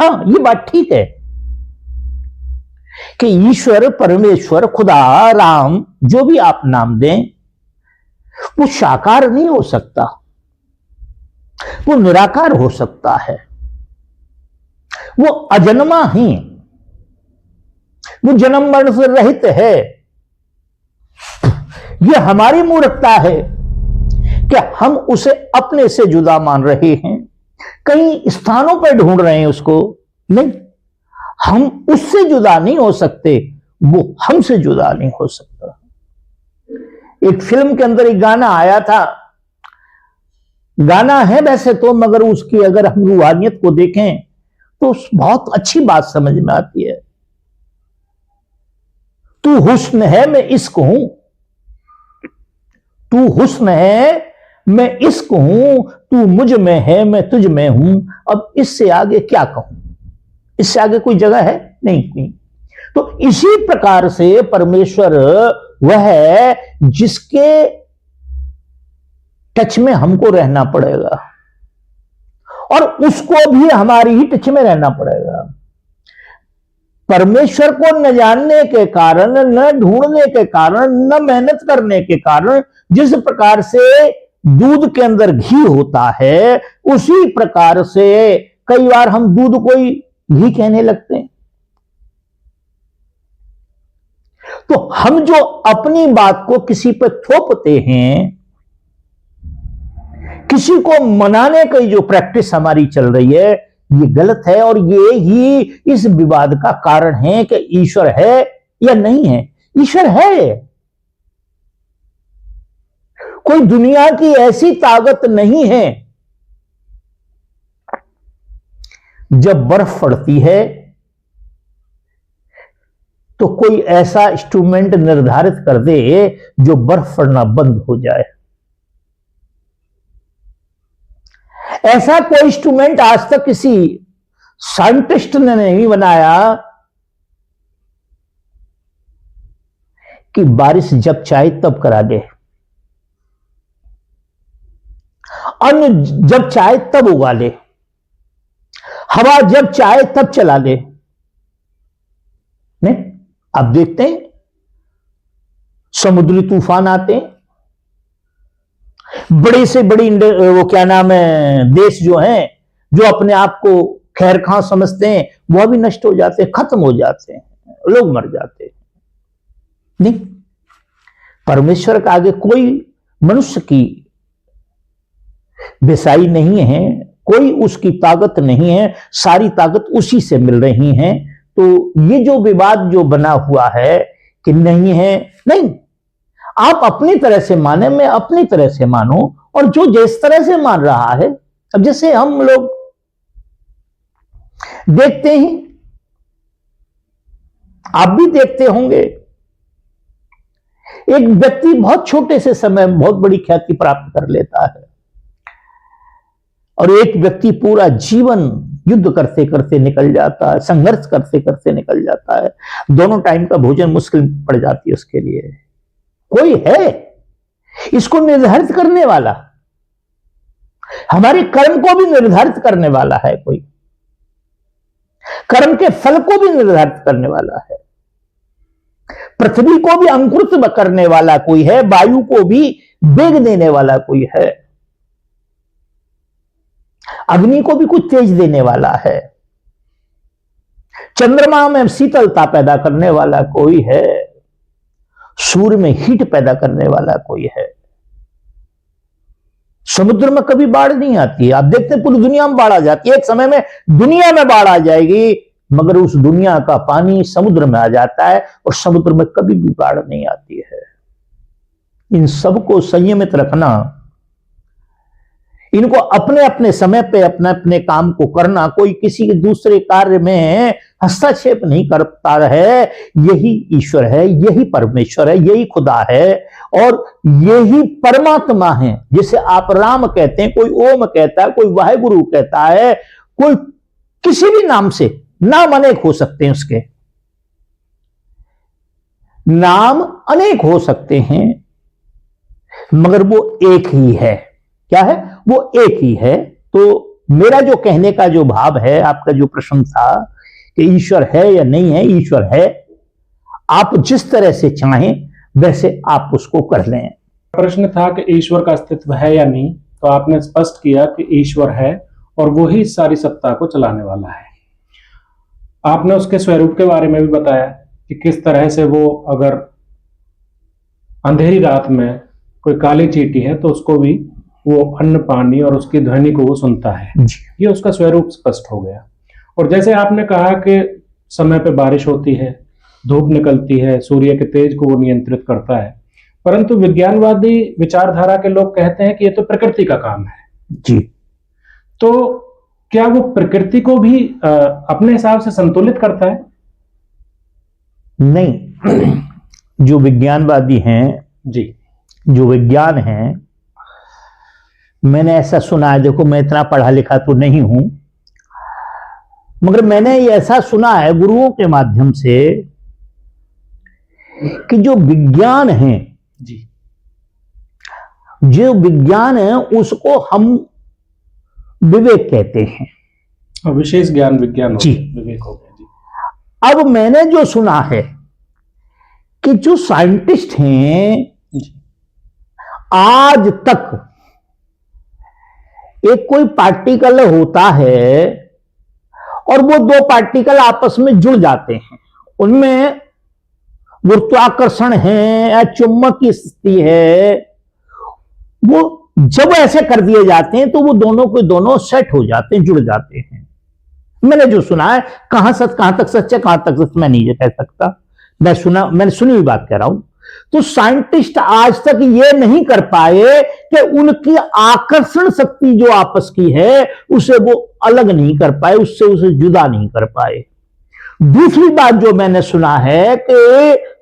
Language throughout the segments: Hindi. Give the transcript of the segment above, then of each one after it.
हां, ये बात ठीक है कि ईश्वर, परमेश्वर, खुदा, राम, जो भी आप नाम दें, वो साकार नहीं हो सकता, वो निराकार हो सकता है, वो अजन्मा ही, वो जन्म मरण से रहित है। यह हमारी मूर्खता है कि हम उसे अपने से जुदा मान रहे हैं, कई स्थानों पर ढूंढ रहे हैं उसको। नहीं, हम उससे जुदा नहीं हो सकते, वो हमसे जुदा नहीं हो सकता। एक फिल्म के अंदर एक गाना आया था, गाना है वैसे तो, मगर उसकी अगर हम रूहानियत को देखें तो बहुत अच्छी बात समझ में आती है। तू हुस्न है मैं इश्क हूं, तू हुस्न है मैं इश्क हूं, तू मुझ में है मैं तुझ में हूं, अब इससे आगे क्या कहूं, इससे आगे कोई जगह है नहीं। तो इसी प्रकार से परमेश्वर वह है जिसके टच में हमको रहना पड़ेगा और उसको भी हमारी ही टच में रहना पड़ेगा। परमेश्वर को न जानने के कारण, न ढूंढने के कारण, न मेहनत करने के कारण, जिस प्रकार से दूध के अंदर घी होता है, उसी प्रकार से कई बार हम दूध को ही घी कहने लगते हैं। तो हम जो अपनी बात को किसी पर थोपते हैं, किसी को मनाने की जो प्रैक्टिस हमारी चल रही है, ये गलत है और ये ही इस विवाद का कारण है कि ईश्वर है या नहीं है। ईश्वर है, कोई दुनिया की ऐसी ताकत नहीं है। जब बर्फ पड़ती है तो कोई ऐसा इंस्ट्रूमेंट निर्धारित कर दे जो बर्फ पड़ना बंद हो जाए। ऐसा कोई इंस्ट्रूमेंट आज तक किसी साइंटिस्ट ने नहीं बनाया कि बारिश जब चाहे तब करा दे, अन्न जब चाहे तब उगा ले, हवा जब चाहे तब चला दे। नहीं, आप देखते हैं समुद्री तूफान आते हैं, बड़ी से बड़ी वो क्या नाम है देश जो हैं, जो अपने आप को खैरखां समझते हैं, वह भी नष्ट हो जाते हैं, खत्म हो जाते हैं, लोग मर जाते हैं। नहीं, परमेश्वर के आगे कोई मनुष्य की बेसाई नहीं है, कोई उसकी ताकत नहीं है, सारी ताकत उसी से मिल रही है। तो ये जो विवाद जो बना हुआ है कि नहीं है, नहीं, आप अपनी तरह से माने, मैं अपनी तरह से मानूं, और जो जिस तरह से मान रहा है। अब जैसे हम लोग देखते हैं, आप भी देखते होंगे, एक व्यक्ति बहुत छोटे से समय में बहुत बड़ी ख्याति प्राप्त कर लेता है और एक व्यक्ति पूरा जीवन युद्ध करते करते निकल जाता है, संघर्ष करते करते निकल जाता है, दोनों टाइम का भोजन मुश्किल पड़ जाती है उसके लिए। कोई है इसको निर्धारित करने वाला, हमारे कर्म को भी निर्धारित करने वाला है, कोई कर्म के फल को भी निर्धारित करने वाला है, पृथ्वी को भी अंकुरित करने वाला कोई है, वायु को भी वेग देने वाला कोई है, अग्नि को भी कुछ तेज देने वाला है, चंद्रमा में शीतलता पैदा करने वाला कोई है, सूर्य में हीट पैदा करने वाला कोई है। समुद्र में कभी बाढ़ नहीं आती है, आप देखते हैं पूरी दुनिया में बाढ़ आ जाती है, एक समय में दुनिया में बाढ़ आ जाएगी, मगर उस दुनिया का पानी समुद्र में आ जाता है और समुद्र में कभी भी बाढ़ नहीं आती है। इन सबको संयमित रखना, इनको अपने अपने समय पे अपने अपने काम को करना, कोई किसी के दूसरे कार्य में हस्तक्षेप नहीं करता है, यही ईश्वर है, यही परमेश्वर है, यही खुदा है और यही परमात्मा है। जिसे आप राम कहते हैं, कोई ओम कहता है, कोई वाहेगुरु कहता है, कोई किसी भी नाम से, नाम अनेक हो सकते हैं, उसके नाम अनेक हो सकते हैं, मगर वो एक ही है। क्या है? वो एक ही है। तो मेरा जो कहने का जो भाव है, आपका जो प्रश्न था कि ईश्वर है या नहीं है, ईश्वर है। आप जिस तरह से चाहें वैसे आप उसको कर लें। प्रश्न था कि ईश्वर का अस्तित्व है या नहीं, तो आपने स्पष्ट किया कि ईश्वर है और वो ही सारी सत्ता को चलाने वाला है। आपने उसके स्वरूप के बारे में भी बताया कि किस तरह से वो अगर अंधेरी रात में कोई काली चींटी है तो उसको भी वो अन्न पानी और उसकी ध्वनि को वो सुनता है। ये उसका स्वरूप स्पष्ट हो गया। और जैसे आपने कहा कि समय पे बारिश होती है, धूप निकलती है, सूर्य के तेज को वो नियंत्रित करता है, परंतु विज्ञानवादी विचारधारा के लोग कहते हैं कि ये तो प्रकृति का काम है। जी। तो क्या वो प्रकृति को भी अपने हिसाब से संतुलित करता है? नहीं, जो विज्ञानवादी हैं जी, जो विज्ञान है, मैंने ऐसा सुना है, देखो मैं इतना पढ़ा लिखा तो नहीं हूं, मगर मैंने ऐसा सुना है गुरुओं के माध्यम से कि जो विज्ञान है जी, जो विज्ञान है उसको हम विवेक कहते हैं। और विशेष ज्ञान विज्ञान जी, विवेक हो गया। जी। अब मैंने जो सुना है कि जो साइंटिस्ट हैं जी। आज तक एक कोई पार्टिकल होता है और वो दो पार्टिकल आपस में जुड़ जाते हैं, उनमें गुरुत्वाकर्षण है या चुंबकीय स्थिति है, वो जब ऐसे कर दिए जाते हैं तो वो दोनों के दोनों सेट हो जाते हैं, जुड़ जाते हैं। मैंने जो सुना है, कहां तक सच है कहां तक सच मैं नहीं कह सकता, मैंने सुनी हुई बात कह रहा हूं। तो साइंटिस्ट आज तक ये नहीं कर पाए कि उनकी आकर्षण शक्ति जो आपस की है उसे वो अलग नहीं कर पाए, उससे उसे जुदा नहीं कर पाए। दूसरी बात जो मैंने सुना है कि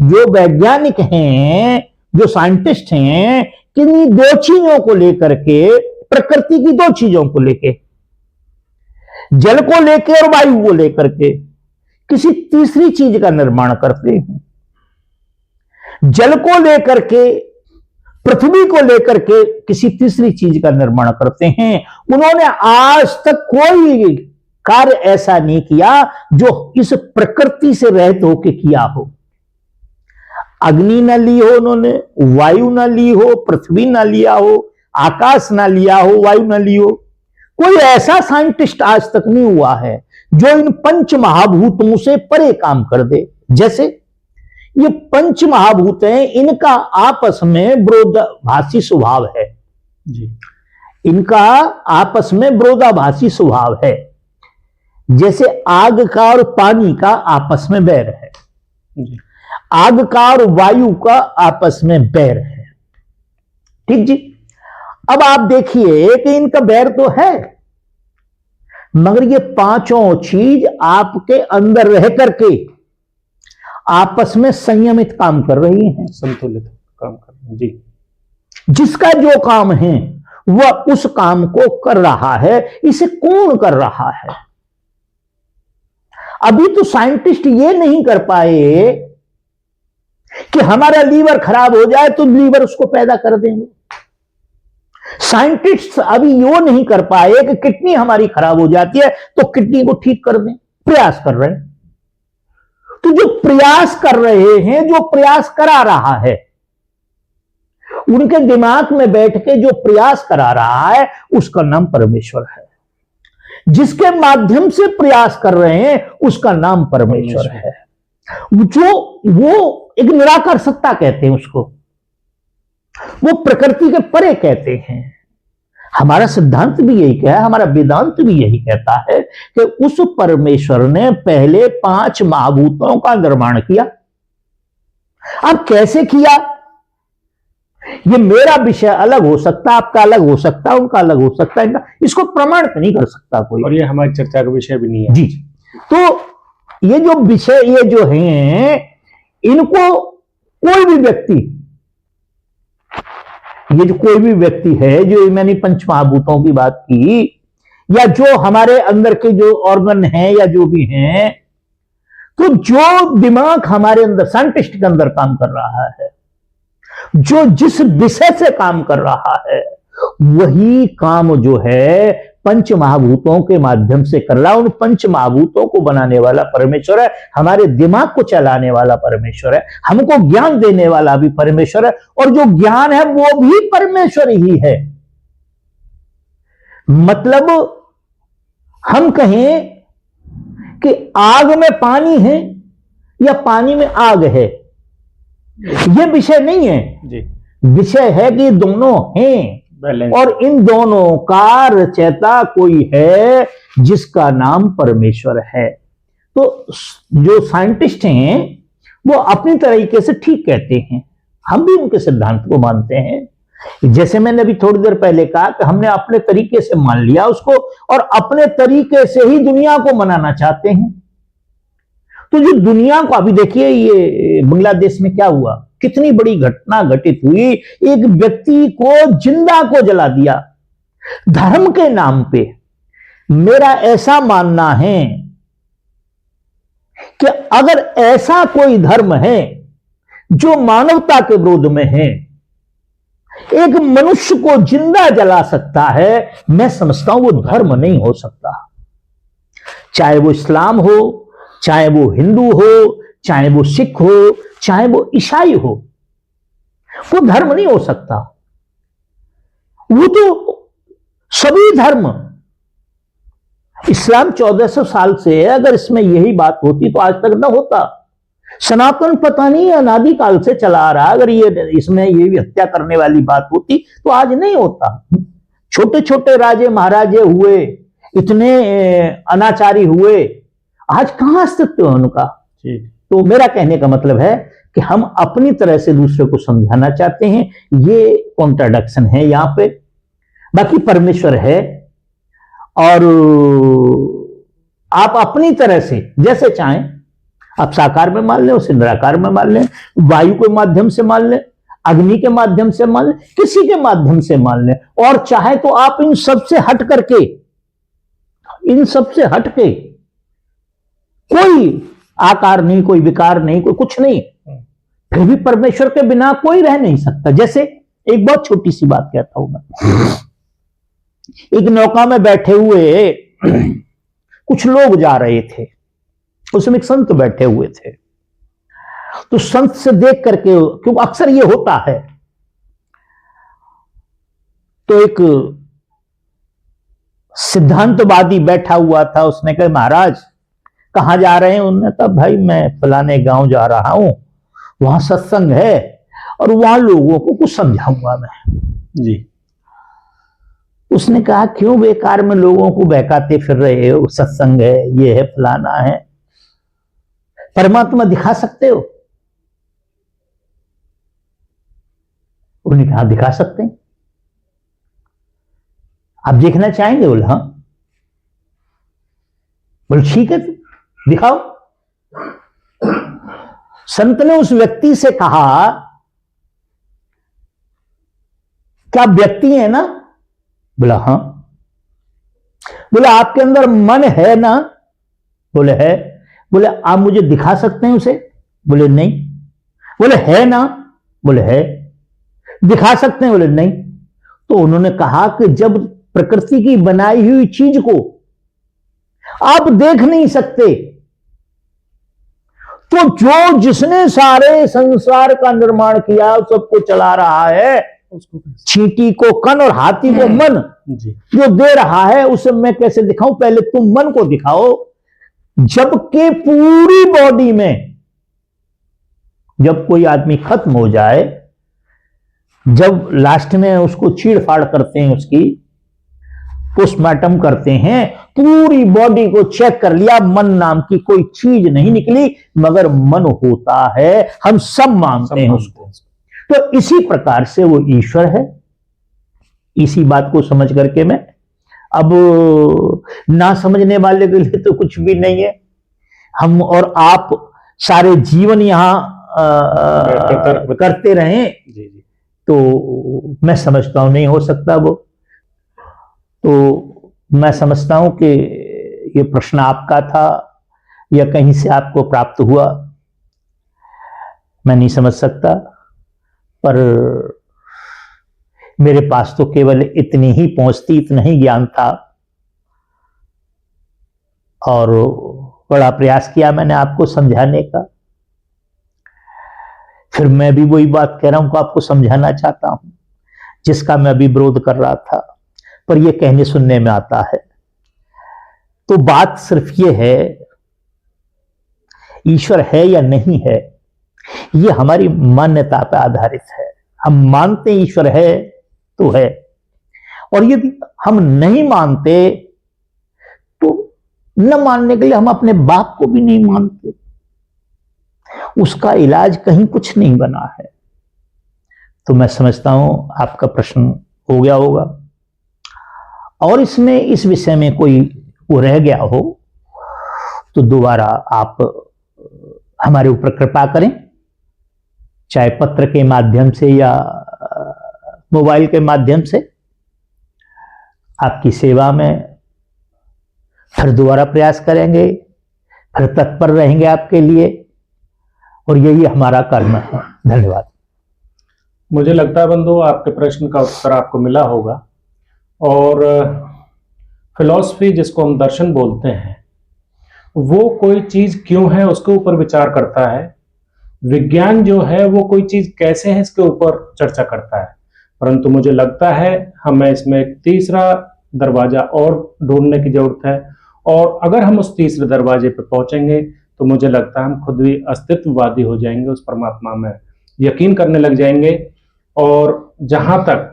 जो वैज्ञानिक हैं, जो साइंटिस्ट हैं, किन्हीं दो चीजों को लेकर के, प्रकृति की दो चीजों को लेके, जल को लेकर और वायु को लेकर के किसी तीसरी चीज का निर्माण करते हैं। जल को लेकर के, पृथ्वी को लेकर के किसी तीसरी चीज का निर्माण करते हैं। उन्होंने आज तक कोई कार्य ऐसा नहीं किया जो इस प्रकृति से रहित होकर किया हो। अग्नि न ली हो उन्होंने, वायु न ली हो, पृथ्वी न लिया हो, आकाश न लिया हो, वायु न ली हो। कोई ऐसा साइंटिस्ट आज तक नहीं हुआ है जो इन पंच महाभूतों से परे काम कर दे। जैसे ये पंच महाभूत हैं, इनका आपस में विरोधाभासी स्वभाव है जी। इनका आपस में विरोधाभासी स्वभाव है। जैसे आग का और पानी का आपस में बैर है जी। आग का और वायु का आपस में बैर है। ठीक जी। अब आप देखिए कि इनका बैर तो है, मगर ये पांचों चीज आपके अंदर रह करके आपस में संयमित काम कर रही हैं, संतुलित काम कर रही हैं। जी। जिसका जो काम है वह उस काम को कर रहा है। इसे कौन कर रहा है? अभी तो साइंटिस्ट ये नहीं कर पाए कि हमारा लीवर खराब हो जाए तो लीवर उसको पैदा कर देंगे। साइंटिस्ट अभी यो नहीं कर पाए कि किडनी हमारी खराब हो जाती है तो किडनी को ठीक कर दें। प्रयास कर रहे हैं। तो जो प्रयास कर रहे हैं, जो प्रयास करा रहा है, उनके दिमाग में बैठ के जो प्रयास करा रहा है उसका नाम परमेश्वर है। जिसके माध्यम से प्रयास कर रहे हैं उसका नाम परमेश्वर है। जो वो एक निराकार सत्ता कहते हैं उसको, वो प्रकृति के परे कहते हैं। हमारा सिद्धांत भी यही कहा है, हमारा वेदांत भी यही कहता है कि उस परमेश्वर ने पहले पांच महाभूतों का निर्माण किया। अब कैसे किया, ये मेरा विषय अलग हो सकता है, आपका अलग हो सकता है, उनका अलग हो सकता है, इसको प्रमाण नहीं कर सकता कोई, और ये हमारी चर्चा का विषय भी नहीं है जी। तो ये जो विषय ये जो हैं, इनको कोई भी व्यक्ति, ये जो कोई भी व्यक्ति है, जो मैंने पंच महाभूतों की बात की, या जो हमारे अंदर के जो ऑर्गन हैं या जो भी हैं, तो जो दिमाग हमारे अंदर साइंटिस्ट के अंदर काम कर रहा है, जो जिस विषय से काम कर रहा है, वही काम जो है पंच महाभूतों के माध्यम से कर रहा है। उन पंच महाभूतों को बनाने वाला परमेश्वर है, हमारे दिमाग को चलाने वाला परमेश्वर है, हमको ज्ञान देने वाला भी परमेश्वर है, और जो ज्ञान है वो भी परमेश्वर ही है। मतलब हम कहें कि आग में पानी है या पानी में आग है, यह विषय नहीं है जी। विषय है कि दोनों हैं, बैलेंस। और इन दोनों का रचयिता कोई है जिसका नाम परमेश्वर है। तो जो साइंटिस्ट हैं वो अपनी तरीके से ठीक कहते हैं, हम भी उनके सिद्धांत को मानते हैं। जैसे मैंने अभी थोड़ी देर पहले कहा कि हमने अपने तरीके से मान लिया उसको, और अपने तरीके से ही दुनिया को मनाना चाहते हैं। तो जो दुनिया को, अभी देखिए ये बांग्लादेश में क्या हुआ, कितनी बड़ी घटना घटित हुई, एक व्यक्ति को जिंदा को जला दिया धर्म के नाम पे। मेरा ऐसा मानना है कि अगर ऐसा कोई धर्म है जो मानवता के विरोध में है, एक मनुष्य को जिंदा जला सकता है, मैं समझता हूं वो धर्म नहीं हो सकता। चाहे वो इस्लाम हो, चाहे वो हिंदू हो, चाहे वो सिख हो, चाहे वो ईसाई हो, वो धर्म नहीं हो सकता। वो तो सभी धर्म, इस्लाम 1400 साल से है, अगर इसमें यही बात होती तो आज तक ना होता। सनातन पता नहीं अनादिकाल से चला आ रहा, अगर ये इसमें ये भी हत्या करने वाली बात होती तो आज नहीं होता। छोटे छोटे राजे महाराजे हुए, इतने अनाचारी हुए, आज कहां अस्तित्व है उनका। तो मेरा कहने का मतलब है कि हम अपनी तरह से दूसरे को समझाना चाहते हैं, ये कॉन्ट्राडिक्शन है यहां पे। बाकी परमेश्वर है, और आप अपनी तरह से जैसे चाहें, आप साकार में मान लें, उसे निराकार में मान लें, वायु के माध्यम से मान लें, अग्नि के माध्यम से मान लें, किसी के माध्यम से मान लें, और चाहे तो आप इन सब से हट करके, इन सब से हट के, कोई आकार नहीं, कोई विकार नहीं, कोई कुछ नहीं, फिर भी परमेश्वर के बिना कोई रह नहीं सकता। जैसे एक बहुत छोटी सी बात कहता हूं मैं, एक नौका में बैठे हुए कुछ लोग जा रहे थे, उसमें एक संत बैठे हुए थे। तो संत से देख करके, क्योंकि अक्सर ये होता है, तो एक सिद्धांतवादी बैठा हुआ था, उसने कहा महाराज कहां जा रहे हैं? उन्होंने कहा भाई मैं फलाने गांव जा रहा हूं, वहां सत्संग है और वहां लोगों को कुछ समझाऊंगा मैं। जी। उसने कहा क्यों बेकार में लोगों को बहकाते फिर रहे हो, सत्संग है, ये है, फलाना है, परमात्मा दिखा सकते हो? उन्होंने कहा दिखा सकते हैं। आप देखना चाहेंगे? बोले हाँ। बोले ठीक है, दिखाओ। संत ने उस व्यक्ति से कहा क्या व्यक्ति है ना? बोला हाँ। बोले आपके अंदर मन है ना? बोले है। बोले आप मुझे दिखा सकते हैं उसे? बोले नहीं। बोले है ना? बोले है। दिखा सकते हैं? बोले नहीं। तो उन्होंने कहा कि जब प्रकृति की बनाई हुई चीज को आप देख नहीं सकते, तो जो जिसने सारे संसार का निर्माण किया, सबको चला रहा है, चींटी को कन और हाथी को मन जो दे रहा है, उसे मैं कैसे दिखाऊं? पहले तुम मन को दिखाओ। जबकि पूरी बॉडी में जब कोई आदमी खत्म हो जाए, जब लास्ट में उसको चीड़ फाड़ करते हैं, उसकी पोस्टमार्टम करते हैं, पूरी बॉडी को चेक कर लिया, मन नाम की कोई चीज नहीं निकली, मगर मन होता है, हम सब मानते हैं उसको। तो इसी प्रकार से वो ईश्वर है। इसी बात को समझ करके मैं, अब ना समझने वाले के लिए तो कुछ भी नहीं है। हम और आप सारे जीवन यहां करते रहें तो मैं समझता हूं नहीं हो सकता वो। तो मैं समझता हूं कि ये प्रश्न आपका था या कहीं से आपको प्राप्त हुआ, मैं नहीं समझ सकता, पर मेरे पास तो केवल इतनी ही पहुंच थी, इतना ही ज्ञान था और बड़ा प्रयास किया मैंने आपको समझाने का। फिर मैं भी वही बात कह रहा हूं कि आपको समझाना चाहता हूं, जिसका मैं अभी विरोध कर रहा था, पर यह कहने सुनने में आता है। तो बात सिर्फ यह है, ईश्वर है या नहीं है, यह हमारी मान्यता पर आधारित है। हम मानते ईश्वर है तो है, और यदि हम नहीं मानते तो न मानने के लिए हम अपने बाप को भी नहीं मानते। उसका इलाज कहीं कुछ नहीं बना है। तो मैं समझता हूं आपका प्रश्न हो गया होगा, और इसमें इस विषय में कोई वो रह गया हो तो दोबारा आप हमारे ऊपर कृपा करें, चाहे पत्र के माध्यम से या मोबाइल के माध्यम से। आपकी सेवा में फिर दोबारा प्रयास करेंगे, फिर तत्पर रहेंगे आपके लिए, और यही हमारा कर्म है। धन्यवाद। मुझे लगता है बंधु आपके प्रश्न का उत्तर आपको मिला होगा। और फिलॉसफी, जिसको हम दर्शन बोलते हैं, वो कोई चीज क्यों है उसके ऊपर विचार करता है। विज्ञान जो है वो कोई चीज कैसे है इसके ऊपर चर्चा करता है। परंतु मुझे लगता है हमें इसमें एक तीसरा दरवाजा और ढूंढने की जरूरत है, और अगर हम उस तीसरे दरवाजे पर पहुंचेंगे तो मुझे लगता है हम खुद भी अस्तित्ववादी हो जाएंगे, उस परमात्मा में यकीन करने लग जाएंगे। और जहां तक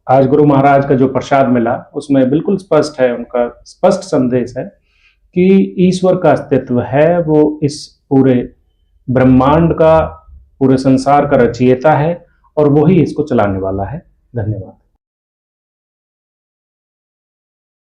आज गुरु महाराज का जो प्रसाद मिला उसमें बिल्कुल स्पष्ट है, उनका स्पष्ट संदेश है कि ईश्वर का अस्तित्व है, वो इस पूरे ब्रह्मांड का, पूरे संसार का रचयिता है, और वही इसको चलाने वाला है। धन्यवाद।